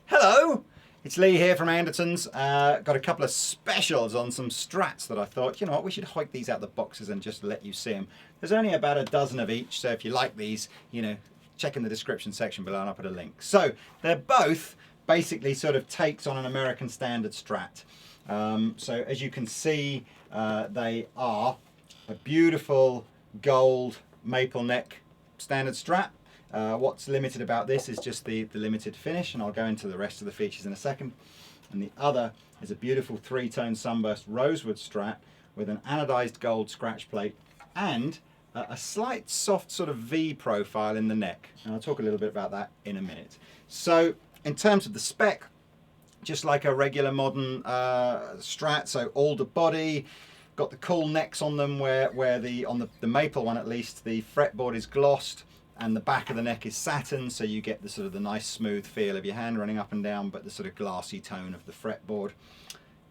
Hello, it's Lee here from Andertons. Got a couple of specials on some Strats that I thought, you know what, we should hike these out the boxes and just let you see them. There's only about a dozen of each, so if you like these, you know, check in the description section below and I'll put a link. So they're both basically sort of takes on an American standard Strat. So as you can see, they are a beautiful gold maple neck standard Strat. What's limited about this is just the limited finish, and I'll go into the rest of the features in a second. And the other is a beautiful three-tone Sunburst rosewood Strat with an anodized gold scratch plate and a slight soft sort of V profile in the neck. And I'll talk a little bit about that in a minute. So in terms of the spec, just like a regular modern Strat, so alder body, got the cool necks on them where on the maple one at least, the fretboard is glossed and the back of the neck is satin, so you get the sort of the nice smooth feel of your hand running up and down, but the sort of glassy tone of the fretboard.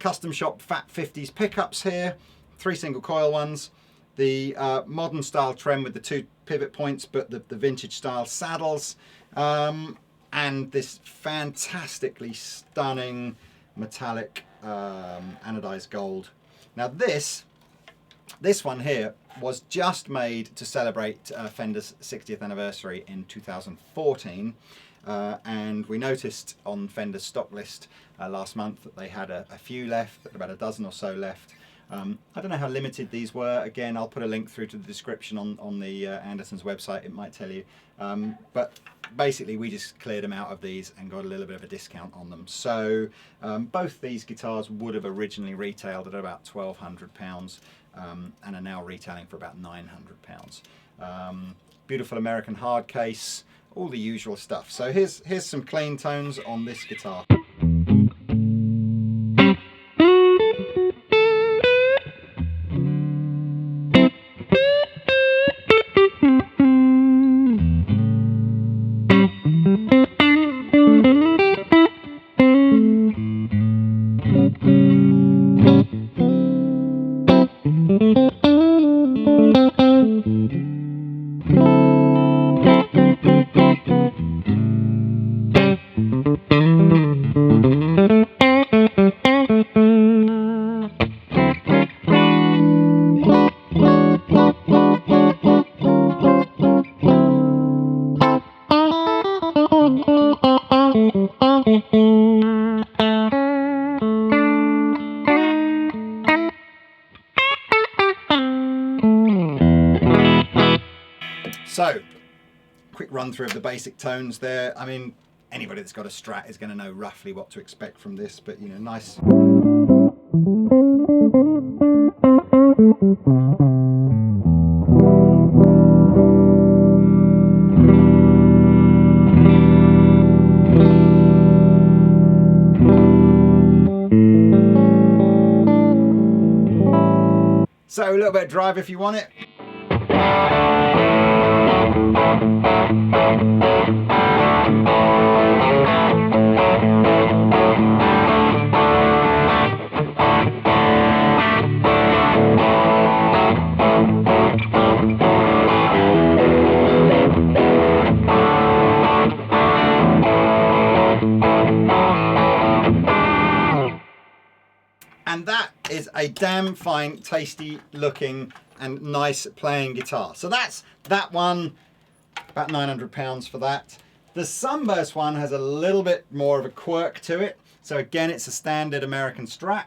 Custom shop Fat 50s pickups here, 3 single coil ones. The modern style trem with the 2 pivot points, but the vintage style saddles. And this fantastically stunning metallic anodized gold. Now this one here was just made to celebrate Fender's 60th anniversary in 2014, and we noticed on Fender's stock list last month that they had a few left, about a dozen or so left. I don't know how limited these were. Again, I'll put a link through to the description on the Andertons website, it might tell you. But basically we just cleared them out of these and got a little bit of a discount on them. So both these guitars would have originally retailed at about £1,200 and are now retailing for about £900. Beautiful American hard case, all the usual stuff. So here's some clean tones on this guitar. So, quick run through of the basic tones there. I mean, anybody that's got a Strat is going to know roughly what to expect from this, but you know, nice. So, a little bit of drive if you want it. And that is a damn fine, tasty looking and nice playing guitar. So that's that one, about £900 for that. The Sunburst one has a little bit more of a quirk to it. So again, it's a standard American Strat,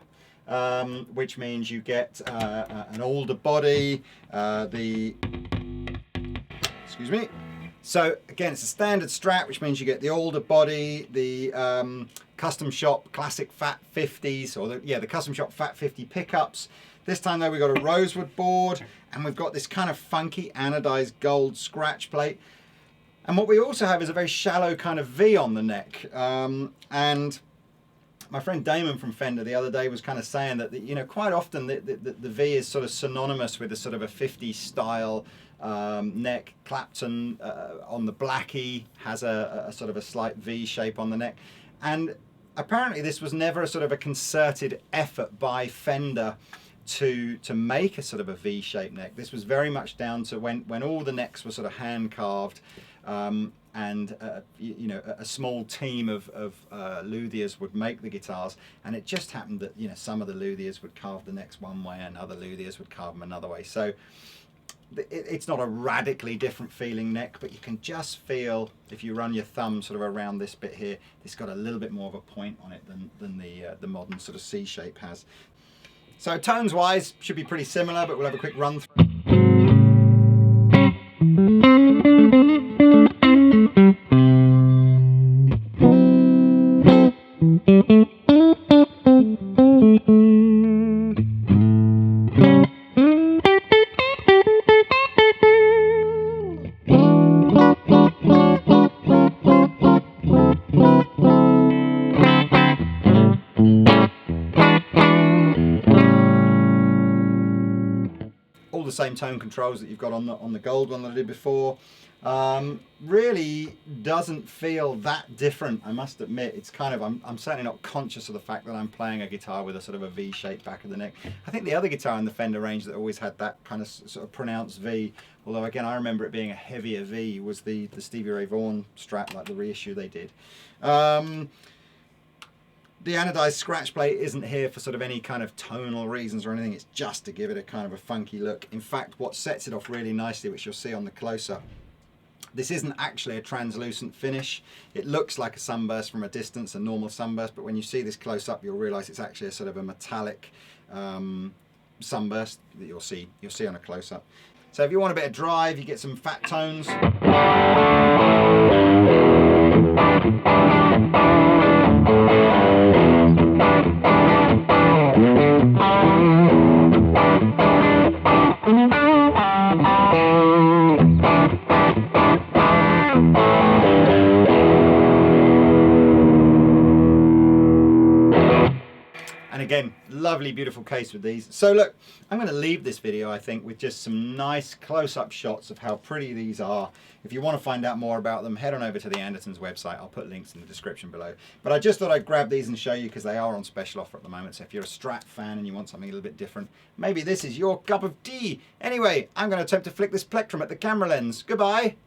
which means you get an older body, excuse me. So again, it's a standard Strat, which means you get the older body, the custom shop classic Fat 50s, or the custom shop Fat 50 pickups. This time though, we've got a rosewood board and we've got this kind of funky anodized gold scratch plate. And what we also have is a very shallow kind of V on the neck. And my friend Damon from Fender the other day was kind of saying that, you know, quite often the V is sort of synonymous with a sort of a 50s style neck. Clapton on the Blackie has a sort of a slight V shape on the neck. And apparently this was never a sort of a concerted effort by Fender to make a sort of a V-shaped neck. This was very much down to when all the necks were sort of hand carved. and you know, a small team of luthiers would make the guitars, and it just happened that, you know, some of the luthiers would carve the necks one way and other luthiers would carve them another way. So it's not a radically different feeling neck, but you can just feel, if you run your thumb sort of around this bit here, it's got a little bit more of a point on it than the modern sort of C shape has. So tones wise should be pretty similar, but we'll have a quick run through. All the same tone controls that you've got on the gold one that I did before. Really doesn't feel that different, I must admit. It's kind of, I'm certainly not conscious of the fact that I'm playing a guitar with a sort of a V-shaped back of the neck. I think the other guitar in the Fender range that always had that kind of sort of pronounced V, although again I remember it being a heavier V, was the Stevie Ray Vaughan Strat, like the reissue they did. The anodized scratch plate isn't here for sort of any kind of tonal reasons or anything. It's just to give it a kind of a funky look. In fact, what sets it off really nicely, which you'll see on the close-up, this isn't actually a translucent finish. It looks like a Sunburst from a distance, a normal Sunburst, but when you see this close-up, you'll realize it's actually a sort of a metallic Sunburst that you'll see on a close-up. So if you want a bit of drive, you get some fat tones. And again, lovely, beautiful case with these. So look, I'm going to leave this video, I think, with just some nice close-up shots of how pretty these are. If you want to find out more about them, head on over to the Andertons website. I'll put links in the description below. But I just thought I'd grab these and show you because they are on special offer at the moment. So if you're a Strat fan and you want something a little bit different, maybe this is your cup of tea. Anyway, I'm going to attempt to flick this plectrum at the camera lens. Goodbye.